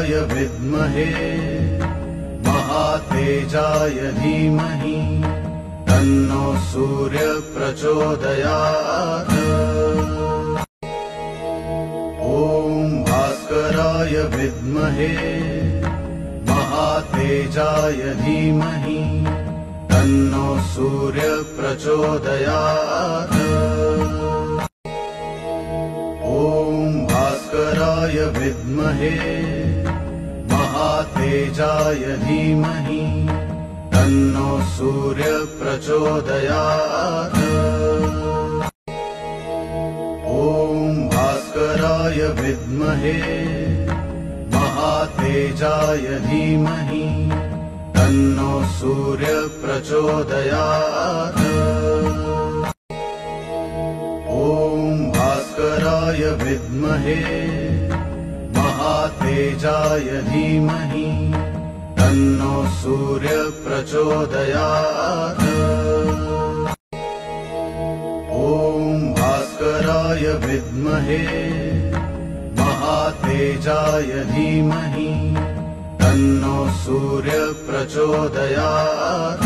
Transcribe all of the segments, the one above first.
भास्कराय विद्महे महातेजाय धीमहि तन्नो सूर्य प्रचोदयात्। ॐ भास्कराय विद्महे महातेजाय धीमहि तन्नो सूर्य प्रचोदयात्। ॐ भास्कराय विद्महे महातेजाय धीमहि तन्नो सूर्य प्रचोदयात्। ॐ भास्कराय विद्महे महातेजाय धीमहि तन्नो सूर्य प्रचोदयात्। ॐ भास्कराय विद्महे महातेजाय धीमहि तन्नो सूर्य प्रचोदयात्। ॐ भास्कराय विद्महे महातेजाय धीमहि तन्नो सूर्य प्रचोदयात्।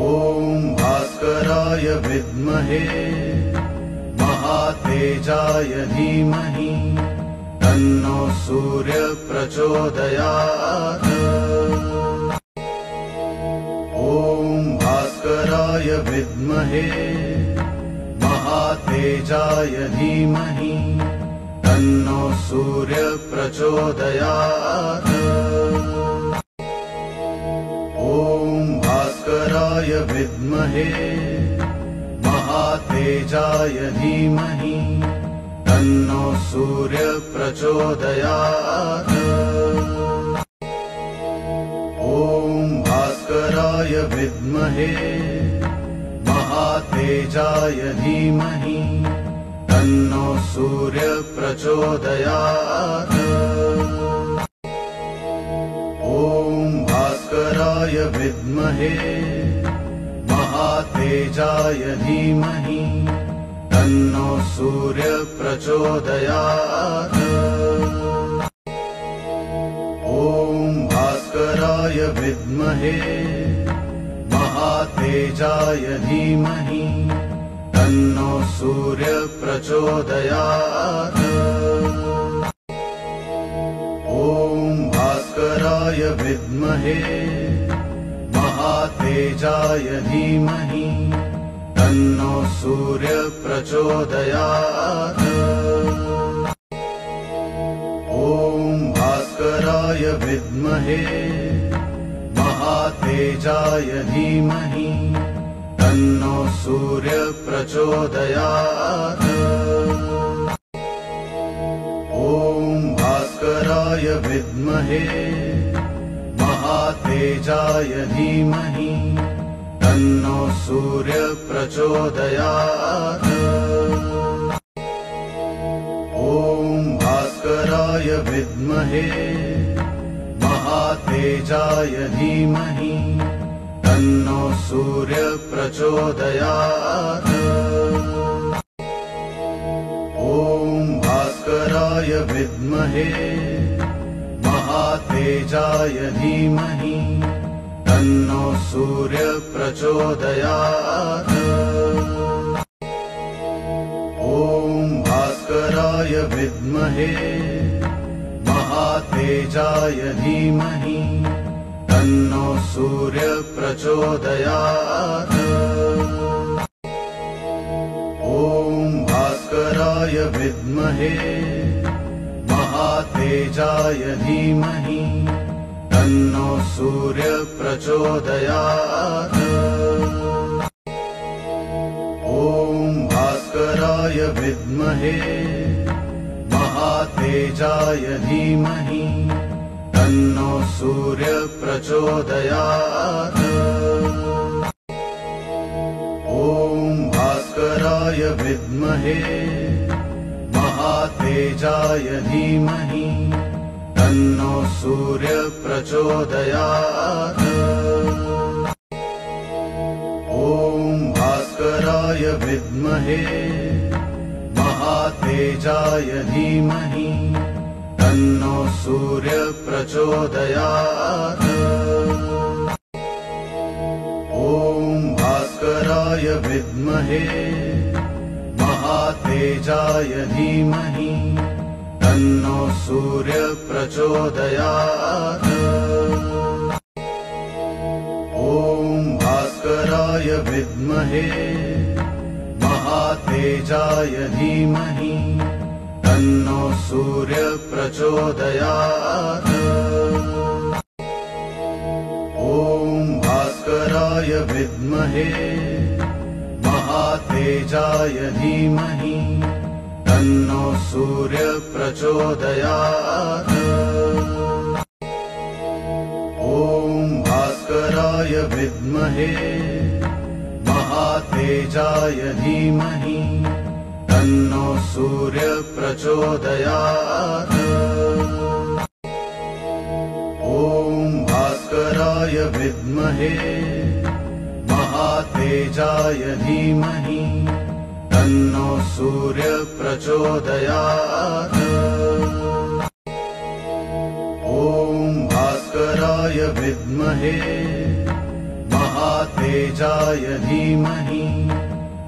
ॐ भास्कराय विद्महे महातेजाय धीमहि तन्नो सूर्य प्रचोदयात्। ॐ भास्कराय विद्महे महातेजाय धीमहि तन्नो सूर्य प्रचोदयात्। ॐ भास्कराय विद्महे महातेजाय धीमहि तन्नो सूर्य प्रचोदयात्। ॐ भास्कराय विद्महे महातेजाय धीमहि तन्नो सूर्य प्रचोदयात्। ॐ भास्कराय विद्महे महातेजाय धीमहि तन्नो सूर्य प्रचोदयात्। ॐ भास्कराय विद्महे महातेजाय धीमहि तन्नो सूर्य प्रचोदयात्। ॐ भास्कराय विद्महे महातेजाय धीमहि तन्नो सूर्य प्रचोदयात्। ॐ भास्कराय विद्महे महातेजाय धीमहि तन्नो सूर्य प्रचोदयात्। ॐ भास्कराय विद्महे महातेजाय धीमहि तन्नो सूर्य प्रचोदयात्। ॐ भास्कराय विद्महे महातेजाय धीमहि तन्नो सूर्य प्रचोदयात्। ॐ भास्कराय विद्महे महातेजाय धीमहि तन्नो सूर्य प्रचोदयात्। ॐ भास्कराय विद्महे महातेजाय धीमहि तन्नो सूर्य प्रचोदयात्। ॐ भास्कराय विद्महे महातेजाय धीमहि तन्नो सूर्य प्रचोदयात्। ॐ भास्कराय विद्महे महातेजाय धीमहि तन्नो सूर्य प्रचोदयात्। ॐ भास्कराय विद्महे महातेजाय धीमहि तन्नो सूर्य प्रचोदयात्। ॐ भास्कराय विद्महे महातेजाय धीमहि तन्नो सूर्य प्रचोदयात्। ॐ भास्कराय विद्महे महातेजाय धीमहि तन्नो सूर्य प्रचोदयात्। ॐ भास्कराय विद्महे महातेजाय धीमहि तन्नो सूर्य प्रचोदयात्। ॐ भास्कराय विद्महे महातेजाय धीमहि तन्नो सूर्य प्रचोदयात्। ॐ भास्कराय विद्महे महातेजाय धीमहि तन्नो सूर्य प्रचोदयात्। ॐ भास्कराय विद्महे महातेजाय धीमहि तन्नो सूर्य प्रचोदयात्। ॐ भास्कराय विद्महे महातेजाय धीमहि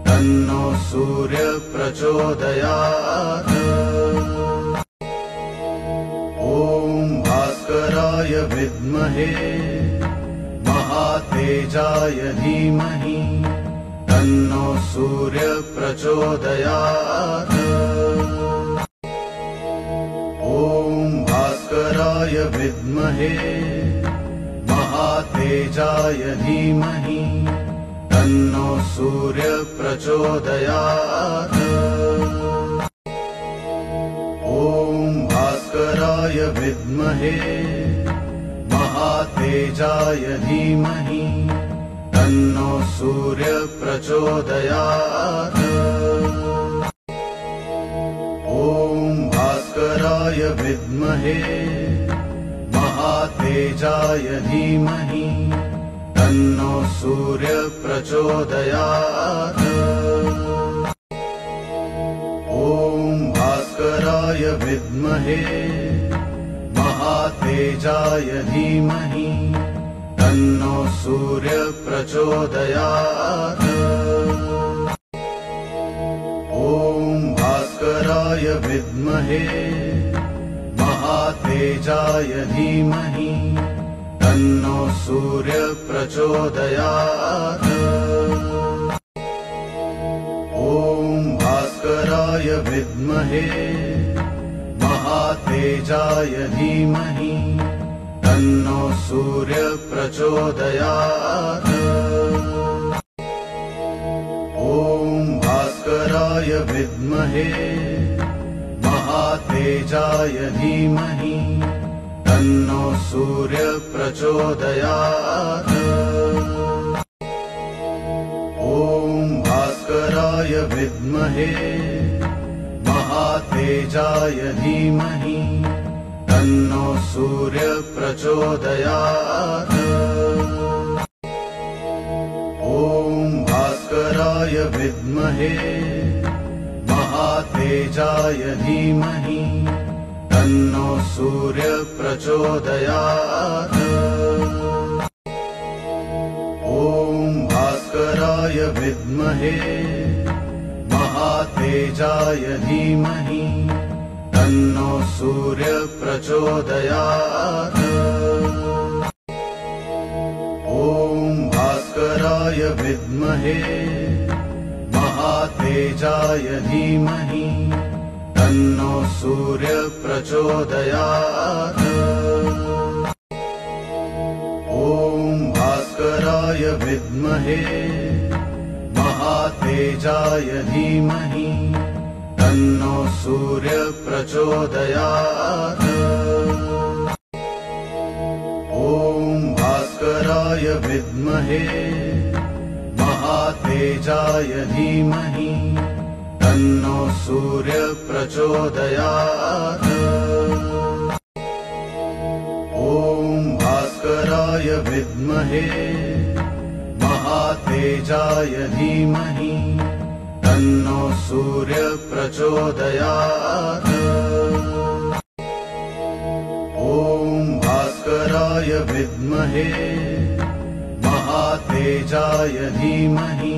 तन्नो सूर्य प्रचोदयात्। ॐ भास्कराय विद्महे महातेजाय धीमहि तन्नो सूर्य प्रचोदयात्। ॐ भास्कराय विद्महे महातेजाय धीमहि तन्नो सूर्य प्रचोदयात्। ॐ भास्कराय विद्महे महातेजाय धीमहि तन्नो सूर्य प्रचोदयात्। ॐ भास्कराय विद्महे महातेजाय धीमहि तन्नो सूर्य प्रचोदयात्। ॐ भास्कराय विद्महे महातेजाय धीमहि तन्नो सूर्य प्रचोदयात्। ॐ भास्कराय विद्महे महातेजाय धीमहि तन्नो सूर्य प्रचोदयात्। ॐ भास्कराय विद्महे महातेजाय धीमहि तन्नो सूर्य प्रचोदयात्। ॐ भास्कराय विद्महे महातेजाय धीमहि तन्नो सूर्य प्रचोदयात्। ॐ भास्कराय विद्महे महातेजाय धीमहि तन्नो सूर्य प्रचोदयात्। ॐ भास्कराय विद्महे महातेजाय धीमहि तन्नो सूर्य प्रचोदयात्। ॐ भास्कराय विद्महे महातेजाय धीमहि तन्नो सूर्य प्रचोदयात्। ॐ भास्कराय विद्महे महातेजाय धीमहि तन्नो सूर्य प्रचोदयात्। ॐ भास्कराय विद्महे महातेजाय धीमहि तन्नो सूर्य प्रचोदयात्। ॐ भास्कराय विद्महे महातेजाय धीमहि तन्नो सूर्य प्रचोदयात्। ॐ भास्कराय विद्महे महातेजाय धीमहि तन्नो सूर्य प्रचोदयात्। विद्महे महातेजाय धीमहि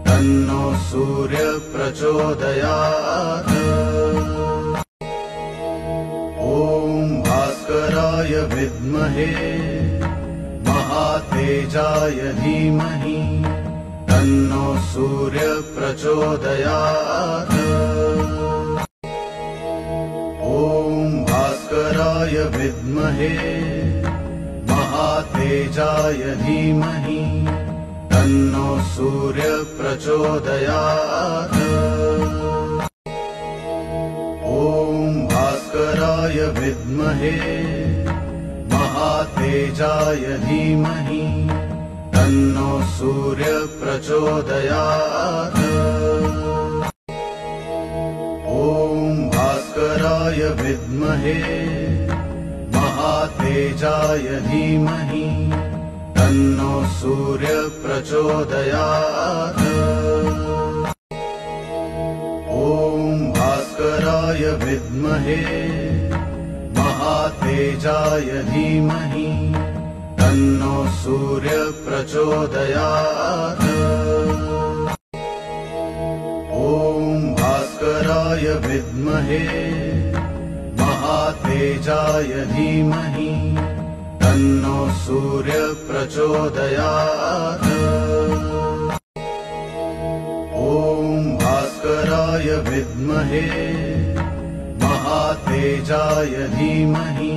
तन्नो सूर्य प्रचोदयात्। ॐ भास्कराय विद्महे महातेजाय धीमहि तन्नो सूर्य प्रचोदयात्। ॐ भास्कराय विद्महे महातेजाय धीमहि तन्नो सूर्य प्रचोदयात्। ॐ भास्कराय विद्महे महातेजाय धीमहि तन्नो सूर्य प्रचोदयात्। ॐ भास्कराय विद्महे महातेजाय धीमहि तन्नो सूर्य प्रचोदयात्। ॐ भास्कराय विद्महे महातेजाय धीमहि तन्नो सूर्य प्रचोदयात्। ॐ भास्कराय विद्महे महातेजाय धीमहि तन्नो सूर्य प्रचोदयात्। ॐ भास्कराय विद्महे महातेजाय धीमहि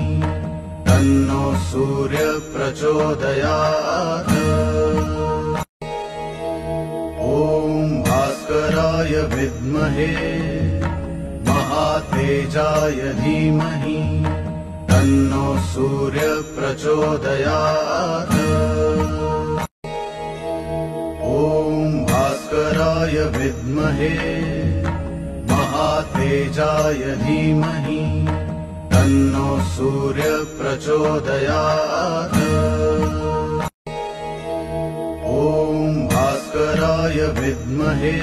तन्नो सूर्य प्रचोदयात्। ॐ भास्कराय विद्महे महातेजाय धीमहि तन्नो सूर्य प्रचोदयात्। ॐ भास्कराय विद्महे महातेजाय धीमहि तन्नो सूर्य प्रचोदयात्। ॐ भास्कराय विद्महे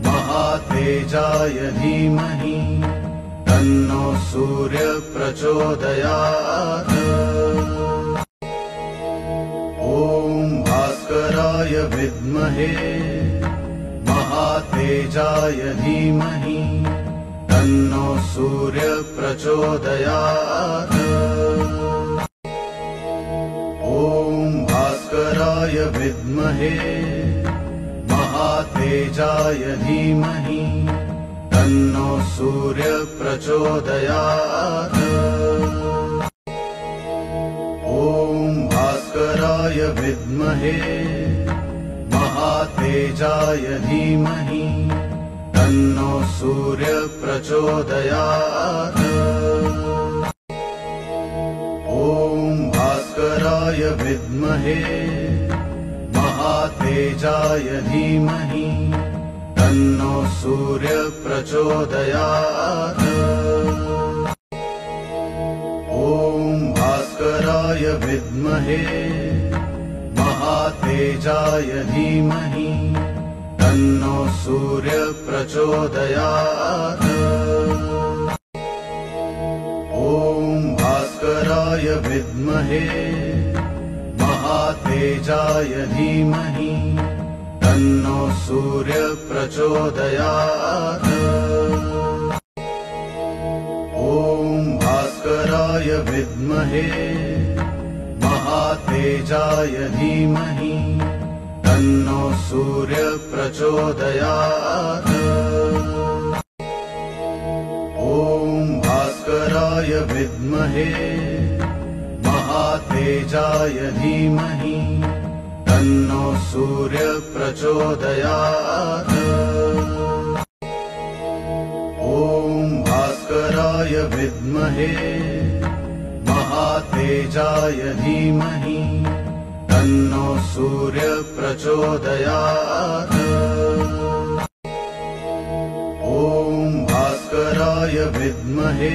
महातेजाय धीमहि तन्नो सूर्य प्रचोदयात्। ॐ भास्कराय विद्महे महातेजाय धीमहि तन्नो सूर्य प्रचोदयात्। ॐ भास्कराय विद्महे महातेजाय धीमहि तन्नो सूर्य प्रचोदयात्। ॐ भास्कराय विद्महे महातेजाय धीमहि तन्नो सूर्य प्रचोदयात्। ॐ भास्कराय विद्महे महातेजाय धीमहि तन्नो सूर्य प्रचोदयात्। ॐ भास्कराय विद्महे महातेजाय धीमहि तन्नो सूर्य प्रचोदयात्। ॐ भास्कराय विद्महे महातेजाय धीमहि तन्नो सूर्य प्रचोदयात्। ॐ भास्कराय विद्महे महातेजाय धीमहि तन्नो सूर्य प्रचोदयात्। ॐ भास्कराय विद्महे महातेजाय धीमहि तन्नो सूर्य प्रचोदयात्। ॐ भास्कराय विद्महे महातेजाय धीमहि तन्नो सूर्य प्रचोदयात्। ॐ भास्कराय विद्महे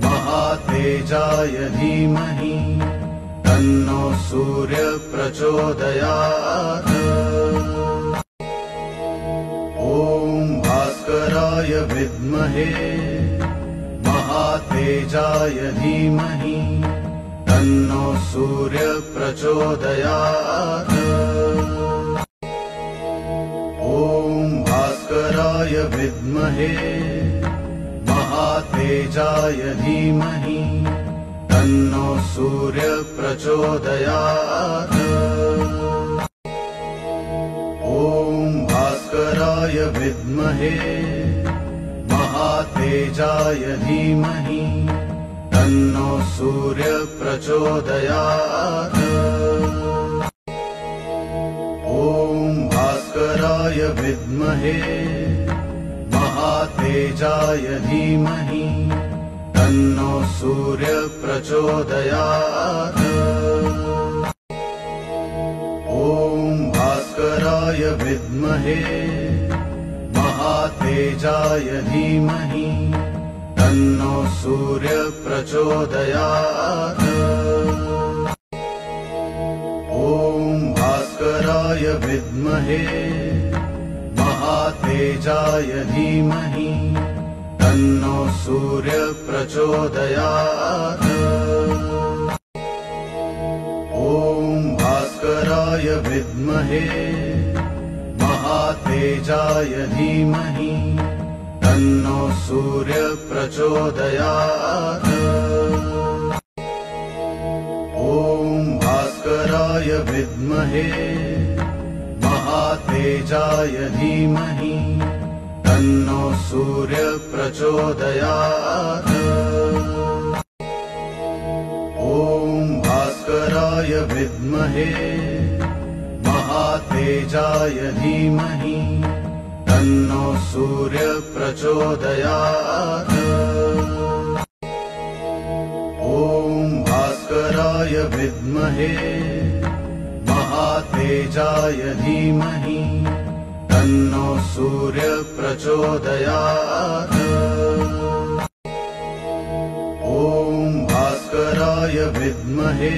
महातेजाय धीमहि तन्नो सूर्य प्रचोदयात्। ॐ भास्कराय विद्महे महातेजाय धीमहि तन्नो सूर्य प्रचोदयात्। ॐ भास्कराय विद्महे महातेजाय धीमहि तन्नो सूर्य प्रचोदयात्। ॐ भास्कराय विद्महे महातेजाय धीमहि तन्नो सूर्य प्रचोदयात्। ॐ भास्कराय विद्महे महातेजाय धीमहि तन्नो सूर्य प्रचोदयात्। ॐ भास्कराय विद्महे महातेजाय धीमहि तन्नो सूर्य प्रचोदयात्। ॐ भास्कराय विद्महे महातेजाय धीमहि तन्नो सूर्य प्रचोदयात्। ॐ भास्कराय विद्महे महातेजाय धीमहि तन्नो सूर्य प्रचोदयात्। ॐ भास्कराय विद्महे महातेजाय धीमहि तन्नो सूर्य प्रचोदयात्। ॐ भास्कराय विद्महे महातेजाय धीमहि तन्नो सूर्य प्रचोदयात्। ॐ भास्कराय विद्महे महातेजाय धीमहि तन्नो सूर्य प्रचोदयात्। ॐ भास्कराय विद्महे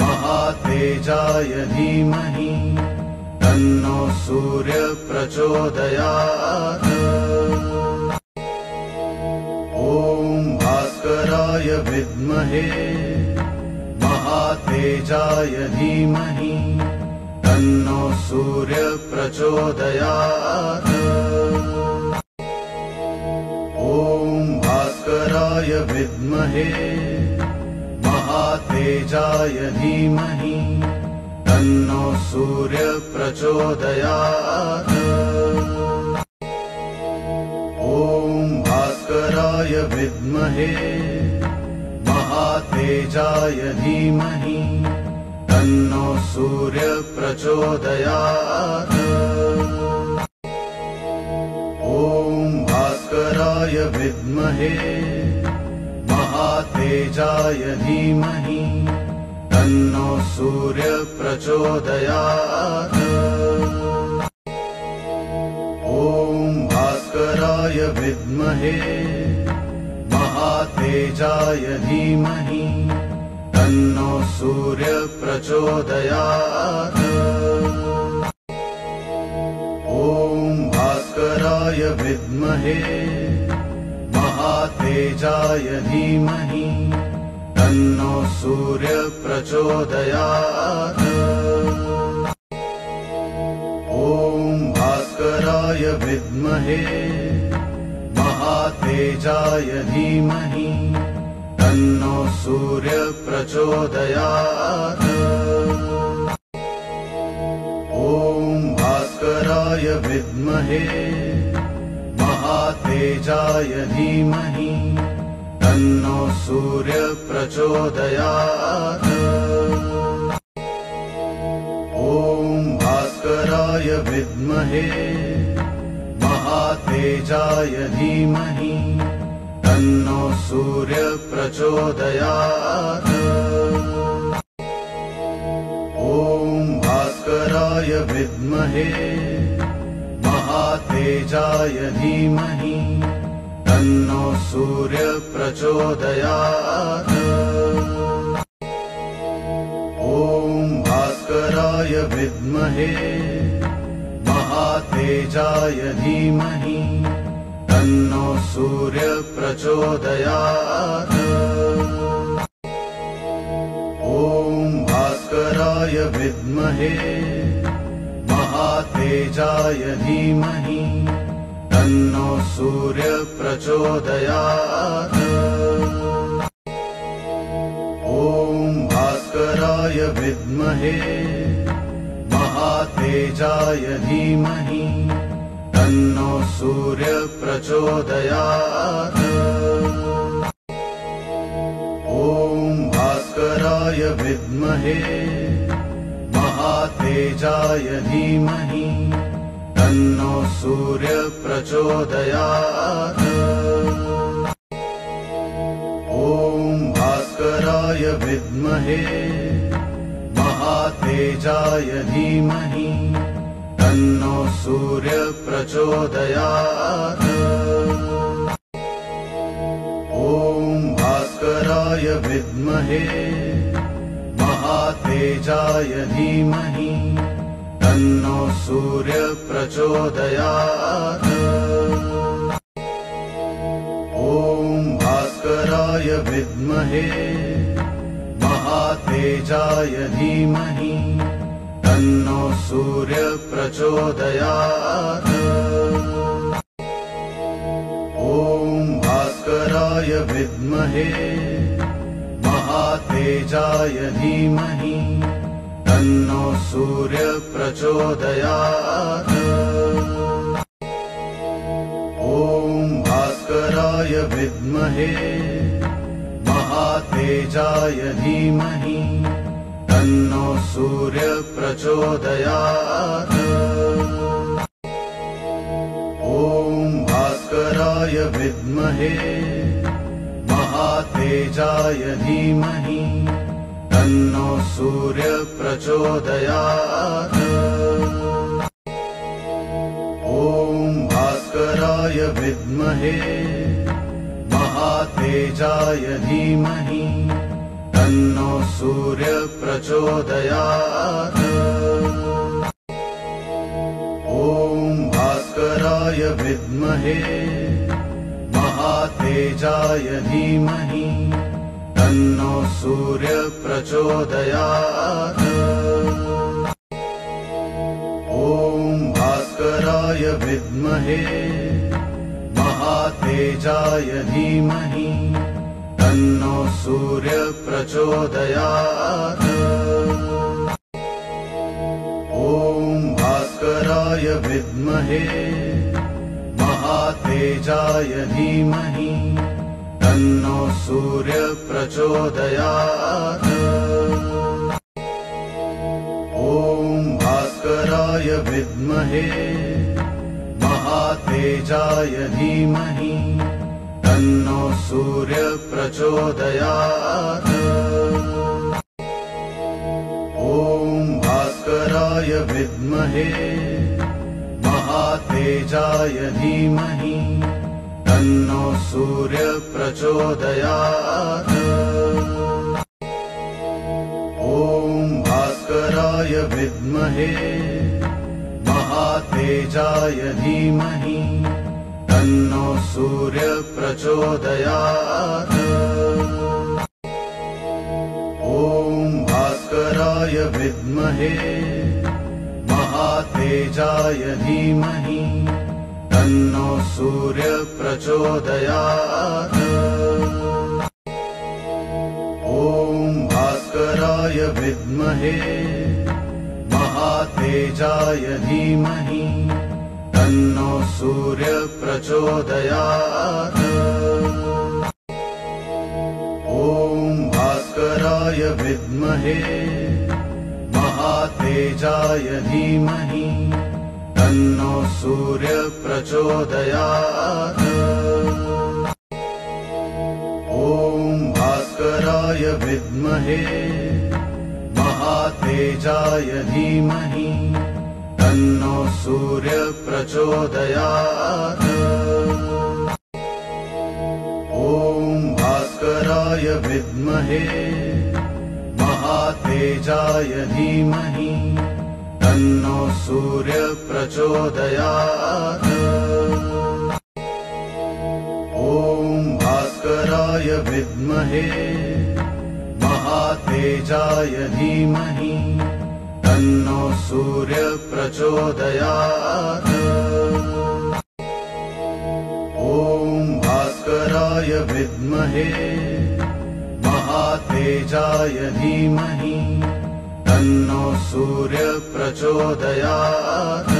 महातेजाय धीमहि तन्नो सूर्य प्रचोदयात्। ॐ भास्कराय विद्महे महातेजाय धीमहि तन्नो सूर्य प्रचोदयात्। ॐ भास्कराय विद्महे महातेजाय धीमहि तन्नो सूर्य प्रचोदयात्। ॐ भास्कराय विद्महे महातेजाय धीमहि तन्नो सूर्य प्रचोदयात्। ॐ भास्कराय विद्महे महातेजाय धीमहि तन्नो सूर्य प्रचोदयात्। ॐ भास्कराय विद्महे महातेजाय धीमहि तन्नो सूर्य प्रचोदयात्। ॐ भास्कराय विद्महे महातेजाय धीमहि तन्नो सूर्य प्रचोदयात्। ॐ भास्कराय विद्महे महातेजाय धीमहि तन्नो सूर्य प्रचोदयात्। ॐ भास्कराय विद्महे महातेजाय धीमहि तन्नो सूर्य प्रचोदयात्। ॐ भास्कराय विद्महे महातेजाय धीमहि तन्नो सूर्य प्रचोदयात्। ॐ भास्कराय विद्महे महातेजाय धीमहि तन्नो सूर्य प्रचोदयात्। ॐ भास्कराय विद्महे महातेजाय धीमहि तन्नो सूर्य प्रचोदयात्। भास्कराय विद्महे महातेजाय धीमहि तन्नो सूर्य प्रचोदयात्। ॐ भास्कराय विद्महे महातेजाय धीमहि तन्नो सूर्य प्रचोदयात्। ॐ भास्कराय विद्महे महातेजाय धीमहि तन्नो सूर्य प्रचोदयात्। ॐ भास्कराय विद्महे महातेजाय धीमहि तन्नो सूर्य प्रचोदयात्। ॐ भास्कराय विद्महे महातेजाय धीमहि तन्नो सूर्य प्रचोदयात्। ॐ भास्कराय विद्महे महातेजाय धीमहि तन्नो सूर्य प्रचोदयात्। ॐ भास्कराय विद्महे महातेजाय धीमहि तन्नो सूर्य प्रचोदयात्। ॐ भास्कराय विद्महे महातेजाय धीमहि तन्नो सूर्य प्रचोदयात्। ॐ भास्कराय विद्महे महातेजाय धीमहि तन्नो सूर्य प्रचोदयात्। ॐ भास्कराय विद्महे महातेजाय धीमहि तन्नो सूर्य प्रचोदयात्। ॐ भास्कराय विद्महे महातेजाय धीमहि तन्नो सूर्य प्रचोदयात्। ॐ भास्कराय विद्महे महातेजाय धीमहि तन्नो सूर्य प्रचोदयात्। ॐ भास्कराय विद्महे महातेजाय धीमहि तन्नो सूर्य प्रचोदयात्। ॐ भास्कराय विद्महे महातेजाय धीमहि तन्नो सूर्य प्रचोदयात्। ॐ भास्कराय विद्महे महातेजाय धीमहि तन्नो सूर्य प्रचोदयात्। ॐ भास्कराय विद्महे महातेजाय धीमहि तन्नो सूर्य प्रचोदयात्। ॐ भास्कराय विद्महे महातेजाय धीमहि तन्नो सूर्य प्रचोदयात्। ॐ भास्कराय विद्महे महातेजाय धीमहि तन्नो सूर्य प्रचोदयात्। ॐ भास्कराय विद्महे महातेजाय धीमहि तन्नो सूर्य प्रचोदयात्। ॐ भास्कराय विद्महे महातेजाय धीमहि तन्नो सूर्य प्रचोदयात्। ॐ भास्कराय विद्महे महातेजाय धीमहि तन्नो सूर्य प्रचोदयात्। ॐ भास्कराय विद्महे महातेजाय धीमहि तन्नो सूर्य प्रचोदयात्। ॐ भास्कराय विद्महे महातेजाय धीमहि तन्नो सूर्य प्रचोदयात्।